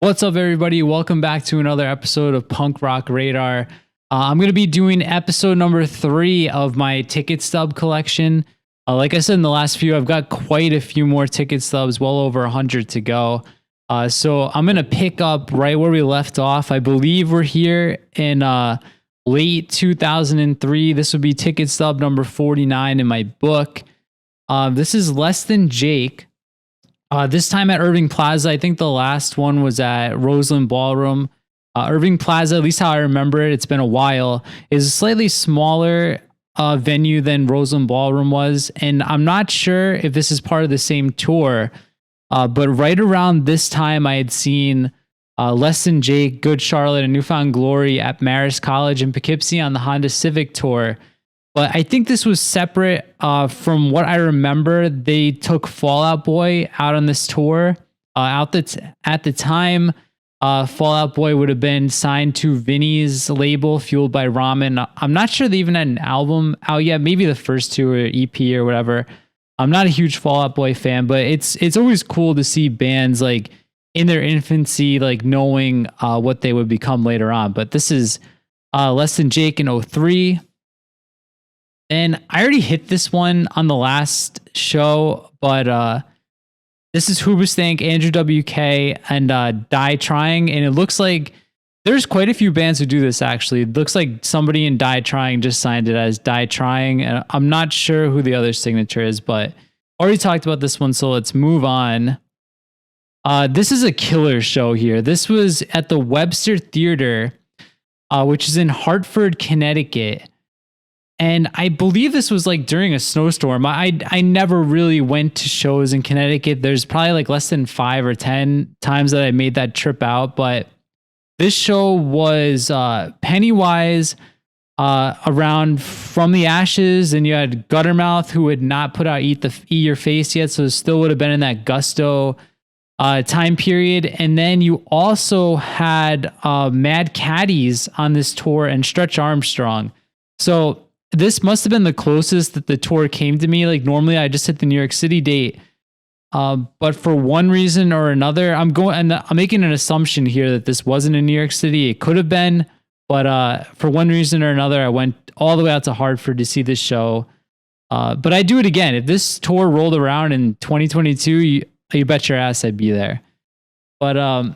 What's up, everybody? Welcome back to another episode of Punk Rock Radar. I'm going to be doing episode number 3 of my ticket stub collection. Like I said in the last few, I've got quite a few more ticket stubs, well over 100 to go. So I'm going to pick up right where we left off. I believe we're here in late 2003. This would be ticket stub number 49 in my book. This is Less Than Jake. This time at Irving Plaza. I think the last one was at Roseland Ballroom. Irving Plaza, at least how I remember it, it's been a while, is a slightly smaller venue than Roseland Ballroom was. And I'm not sure if this is part of the same tour, but right around this time I had seen Less Than Jake, Good Charlotte, and Newfound Glory at Marist College in Poughkeepsie on the Honda Civic tour. But I think this was separate from what I remember. They took Fall Out Boy out on this tour. At the time, Fall Out Boy would have been signed to Vinny's label, Fueled by Ramen. I'm not sure they even had an album out yet. Maybe the first two or EP or whatever. I'm not a huge Fall Out Boy fan, but it's always cool to see bands like in their infancy, like knowing what they would become later on. But this is Less Than Jake in 2003. And I already hit this one on the last show, but this is Hoobastank, Andrew WK, and Die Trying. And it looks like there's quite a few bands who do this, actually. It looks like somebody in Die Trying just signed it as Die Trying. And I'm not sure who the other signature is, but already talked about this one, so let's move on. This is a killer show here. This was at the Webster Theater, which is in Hartford, Connecticut. And I believe this was like during a snowstorm. I never really went to shows in Connecticut. There's probably like less than 5 or 10 times that I made that trip out. But this show was Pennywise around From the Ashes. And you had Guttermouth, who had not put out Eat Your Face yet. So it still would have been in that Gusto time period. And then you also had Mad Caddies on this tour and Stretch Armstrong. So this must have been the closest that the tour came to me. Like normally I just hit the New York City date. But for one reason or another, I'm making an assumption here that this wasn't in New York City. It could have been, but for one reason or another, I went all the way out to Hartford to see this show. But I'd do it again. If this tour rolled around in 2022, you bet your ass I'd be there. But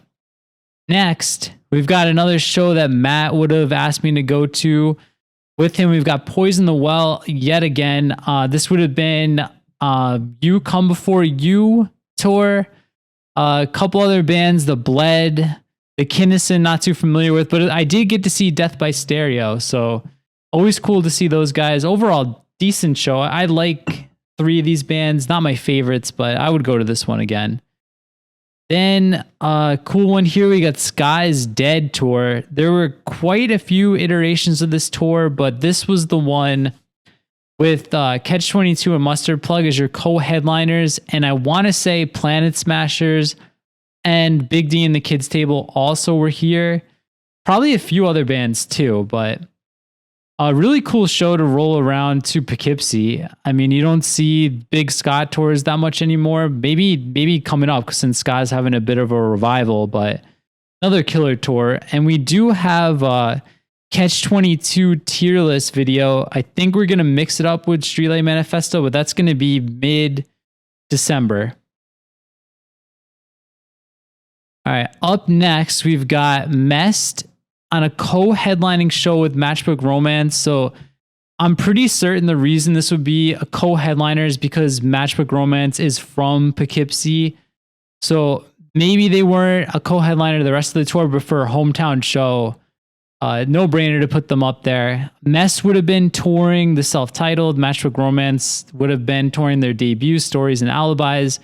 next, we've got another show that Matt would have asked me to go to. With him, we've got Poison the Well yet again. This would have been You Come Before You tour. A couple other bands, The Bled, The Kinnison, not too familiar with, but I did get to see Death by Stereo, so always cool to see those guys. Overall, decent show. I like 3 of these bands. Not my favorites, but I would go to this one again. Then cool one here, we got Sky's Dead tour. There were quite a few iterations of this tour, but this was the one with Catch-22 and Mustard Plug as your co-headliners. And I want to say Planet Smashers and Big D and the Kids Table also were here. Probably a few other bands too, but a really cool show to roll around to Poughkeepsie. I mean, you don't see big ska tours that much anymore. Maybe coming up since ska's having a bit of a revival, but another killer tour. And we do have Catch-22 tier list video. I think we're going to mix it up with Streetlight Manifesto, but that's going to be mid-December. All right, up next, we've got Mest on a co-headlining show with Matchbook Romance. So I'm pretty certain the reason this would be a co-headliner is because Matchbook Romance is from Poughkeepsie. So maybe they weren't a co-headliner the rest of the tour, but for a hometown show, no brainer to put them up there. Mess would have been touring the self-titled. Matchbook Romance would have been touring their debut, Stories and Alibis.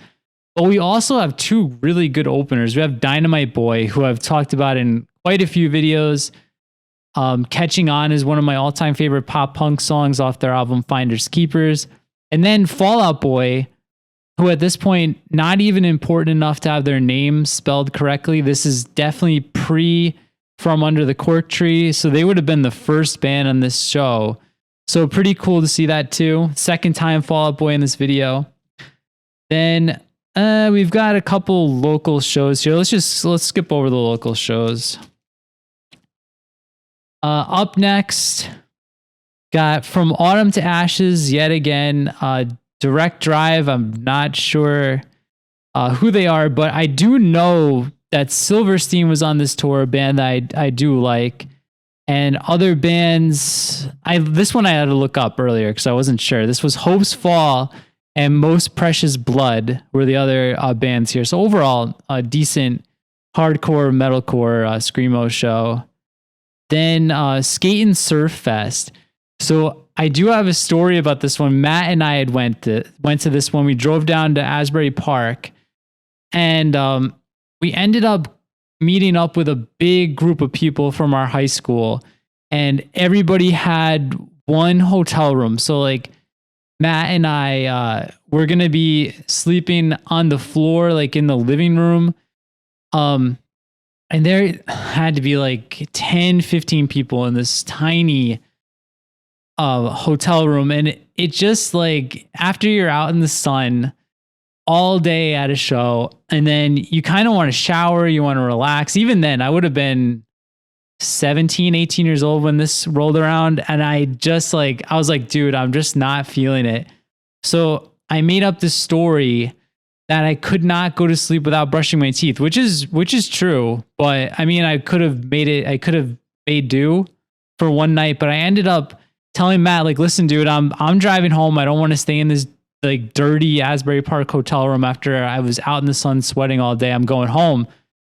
But we also have 2 really good openers. We have Dynamite Boy, who I've talked about in quite a few videos. Catching On is one of my all-time favorite pop punk songs off their album Finders Keepers. And then Fall Out Boy, who at this point, not even important enough to have their name spelled correctly. This is definitely pre From Under the Cork Tree. So they would have been the first band on this show. So pretty cool to see that too. Second time Fall Out Boy in this video. Then We've got a couple local shows here. Let's skip over the local shows. Up next, got From Autumn to Ashes yet again. Direct Drive. I'm not sure who they are, but I do know that Silverstein was on this tour, a band that I do like. And other bands, this one I had to look up earlier because I wasn't sure. This was Hope's Fall and Most Precious Blood were the other bands here. So overall, a decent hardcore, metalcore screamo show. Then Skate and Surf Fest. So I do have a story about this one. Matt and I had went to this one. We drove down to Asbury Park, and we ended up meeting up with a big group of people from our high school, and everybody had one hotel room. So like Matt and I were going to be sleeping on the floor, like in the living room. And there had to be like 10, 15 people in this tiny hotel room. And it just like, after you're out in the sun all day at a show, and then you kind of want to shower, you want to relax. Even then, I would have been 17, 18 years old when this rolled around. And I was like, dude, I'm just not feeling it. So I made up this story that I could not go to sleep without brushing my teeth, which is true. But I mean, I could have made do for one night, but I ended up telling Matt, like, listen, dude, I'm driving home. I don't want to stay in this like dirty Asbury Park hotel room after I was out in the sun sweating all day. I'm going home.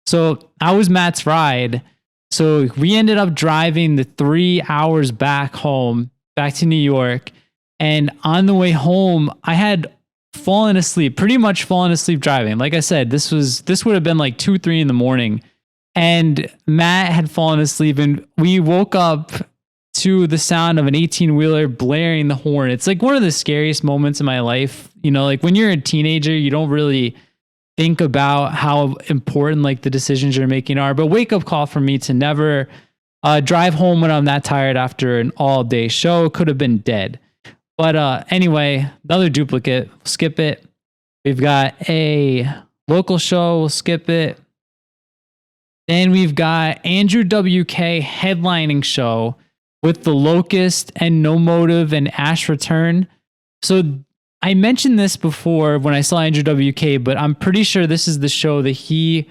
So I was Matt's ride. So we ended up driving the 3 hours back home, back to New York. And on the way home, I had pretty much fallen asleep driving. Like I said, this would have been like 2, 3 in the morning. And Matt had fallen asleep, and we woke up to the sound of an 18-wheeler blaring the horn. It's like one of the scariest moments in my life. You know, like when you're a teenager, you don't really think about how important like the decisions you're making are. But wake up call for me to never drive home when I'm that tired after an all-day show. Could have been dead. But anyway, another duplicate. Skip it. We've got a local show. We'll skip it. Then we've got Andrew WK headlining show with The Locust and No Motive and Ash Return. So I mentioned this before when I saw Andrew WK, but I'm pretty sure this is the show that he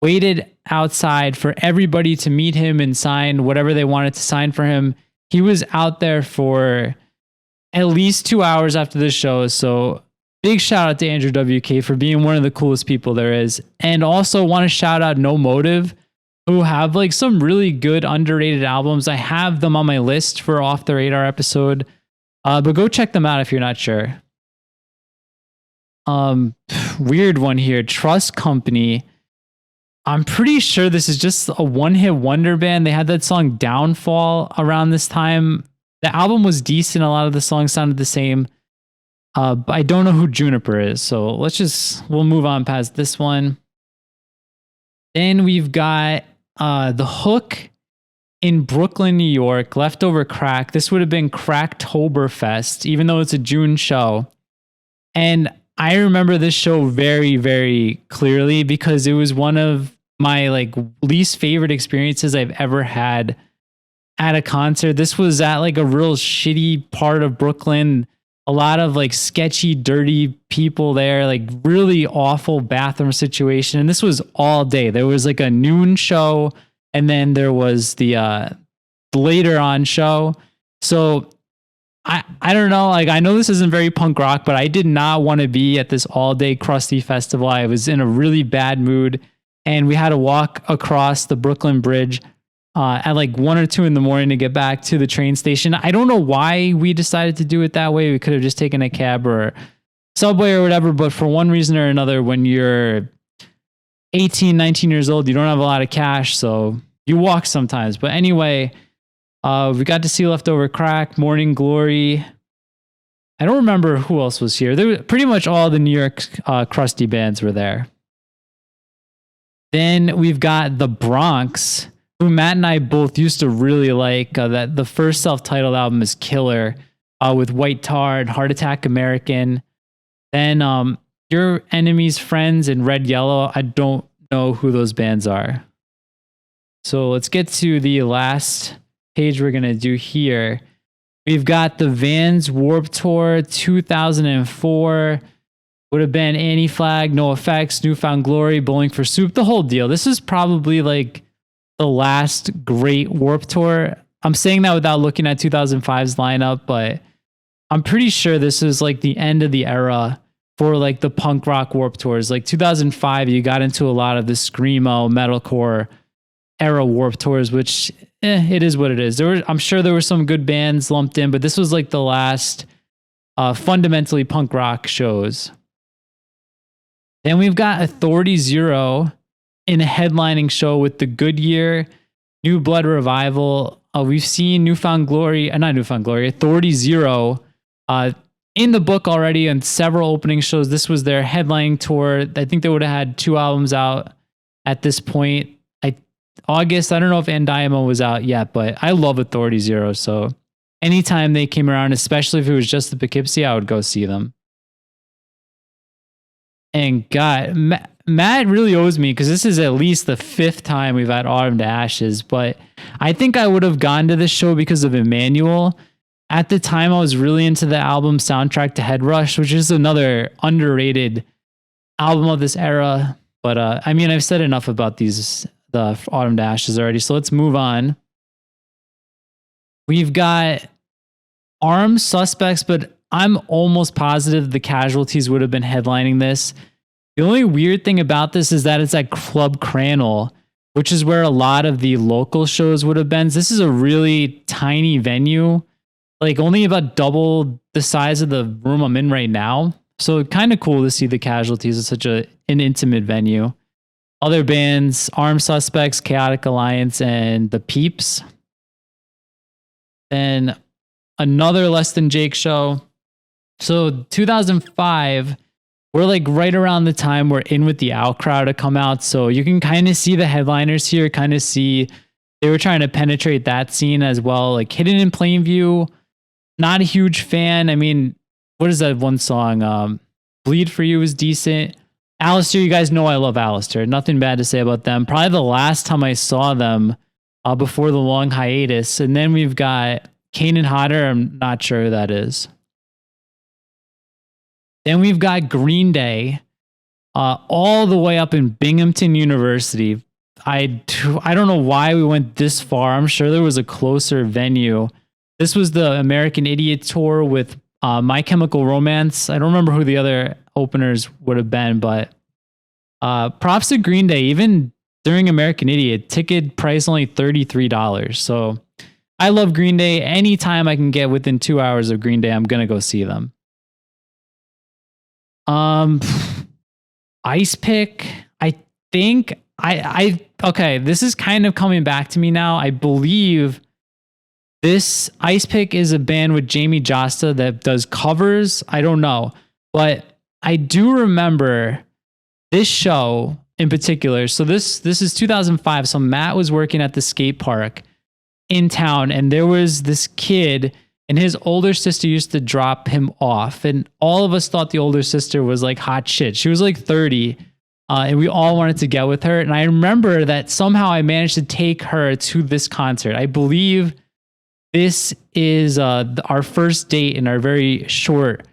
waited outside for everybody to meet him and sign whatever they wanted to sign for him. He was out there for at least 2 hours after the show. So big shout out to Andrew WK for being one of the coolest people there is. And also want to shout out No Motive, who have like some really good underrated albums. I have them on my list for Off the Radar episode. But go check them out if you're not sure. Weird one here. Trust Company. I'm pretty sure this is just a one-hit wonder band. They had that song Downfall around this time. The album was decent. A lot of the songs sounded the same. But I don't know who Juniper is. So we'll move on past this one. Then we've got The Hook in Brooklyn, New York, Leftover Crack. This would have been Cracktoberfest, even though it's a June show. And I remember this show very, very clearly because it was one of my like least favorite experiences I've ever had at a concert. This was at like a real shitty part of Brooklyn. A lot of like sketchy, dirty people there, like really awful bathroom situation. And this was all day. There was like a noon show, and then there was the later on show. So I don't know. Like, I know this isn't very punk rock, but I did not want to be at this all day crusty festival. I was in a really bad mood, and we had to walk across the Brooklyn Bridge at like 1 or 2 in the morning to get back to the train station. I don't know why we decided to do it that way. We could have just taken a cab or subway or whatever, but for one reason or another, when you're 18, 19 years old, you don't have a lot of cash, so you walk sometimes. But anyway, we got to see Leftover Crack, Morning Glory. I don't remember who else was here. There were pretty much all the New York crusty bands were there. Then we've got The Bronx, who Matt and I both used to really like. That the first self-titled album is killer, with White Tar, Heart Attack American. Then Your Enemy's Friends and Red Yellow, I don't know who those bands are. So let's get to the last page we're going to do here. We've got the Vans Warped Tour 2004. Would have been Anti-Flag, No Effects, Newfound Glory, Bowling for Soup, the whole deal. This is probably like the last great Warped Tour. I'm saying that without looking at 2005's lineup, but I'm pretty sure this is like the end of the era for like the punk rock Warped Tours. Like 2005, you got into a lot of the screamo, metalcore era Warped Tours, which it is what it is. I'm sure there were some good bands lumped in, but this was like the last fundamentally punk rock shows. Then we've got Authority Zero in a headlining show with the Goodyear New Blood Revival. We've seen Authority Zero in the book already on several opening shows. This was their headlining tour. I think they would have had 2 albums out at this point. August, I don't know if Andiamo was out yet, but I love Authority Zero. So anytime they came around, especially if it was just the Poughkeepsie, I would go see them. And God, Matt really owes me because this is at least the 5th time we've had Autumn to Ashes, but I think I would have gone to this show because of Emmanuel. At the time, I was really into the album Soundtrack to Head Rush, which is another underrated album of this era. But I mean, I've said enough about the Autumn to Ashes already, so let's move on. We've got Armed Suspects, but I'm almost positive the Casualties would have been headlining this. The only weird thing about this is that it's at Club Crannel, which is where a lot of the local shows would have been. This is a really tiny venue, like only about double the size of the room I'm in right now. So kind of cool to see the Casualties at such an intimate venue. Other bands, Armed Suspects, Chaotic Alliance, and The Peeps. Then another Less Than Jake show. So 2005, we're like right around the time we're In With the Out crowd to come out. So you can kind of see the headliners here, kind of see they were trying to penetrate that scene as well. Like Hidden in Plain View, not a huge fan. I mean, what is that one song? Bleed For You is decent. Alistair, you guys know I love Alistair. Nothing bad to say about them. Probably the last time I saw them before the long hiatus. And then we've got Kane and Hodder. I'm not sure who that is. Then we've got Green Day all the way up in Binghamton University. I don't know why we went this far. I'm sure there was a closer venue. This was the American Idiot tour with My Chemical Romance. I don't remember who the other openers would have been, but props to Green Day. Even during American Idiot, ticket price only $33. So I love Green Day. Anytime I can get within 2 hours of Green Day, I'm going to go see them. Ice Pick, I think okay, this is kind of coming back to me now. I believe this Ice Pick is a band with Jamie Josta that does covers. I don't know, but I do remember this show in particular. So this is 2005. So Matt was working at the skate park in town, and there was this kid, and his older sister used to drop him off. And all of us thought the older sister was like hot shit. She was like 30, and we all wanted to get with her. And I remember that somehow I managed to take her to this concert. I believe this is our first date in our very short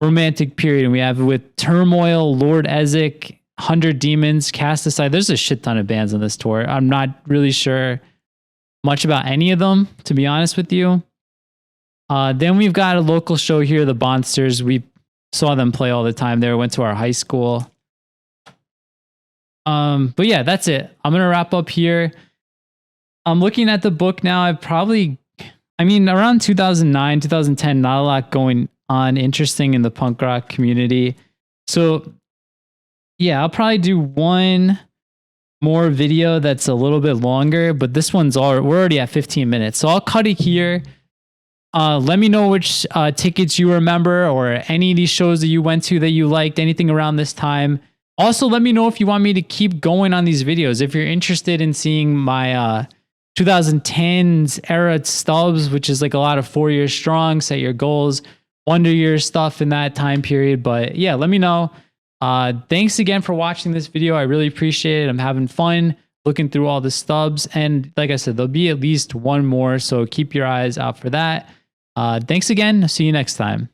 romantic period. And we have with Turmoil, Lord Ezek, 100 Demons, Cast Aside. There's a shit ton of bands on this tour. I'm not really sure much about any of them, to be honest with you. Then we've got a local show here, the Bonsters. We saw them play all the time there, went to our high school. But yeah, that's it. I'm going to wrap up here. I'm looking at the book now. Around 2009, 2010, not a lot going on interesting in the punk rock community. So yeah, I'll probably do one more video that's a little bit longer, but this we're already at 15 minutes. So I'll cut it here. Let me know which tickets you remember or any of these shows that you went to that you liked, anything around this time. Also, let me know if you want me to keep going on these videos. If you're interested in seeing my 2010s era stubs, which is like a lot of 4 Years Strong, Set Your Goals, Wonder Years stuff in that time period. But yeah, let me know. Thanks again for watching this video. I really appreciate it. I'm having fun looking through all the stubs. And like I said, there'll be at least one more. So keep your eyes out for that. Thanks again. See you next time.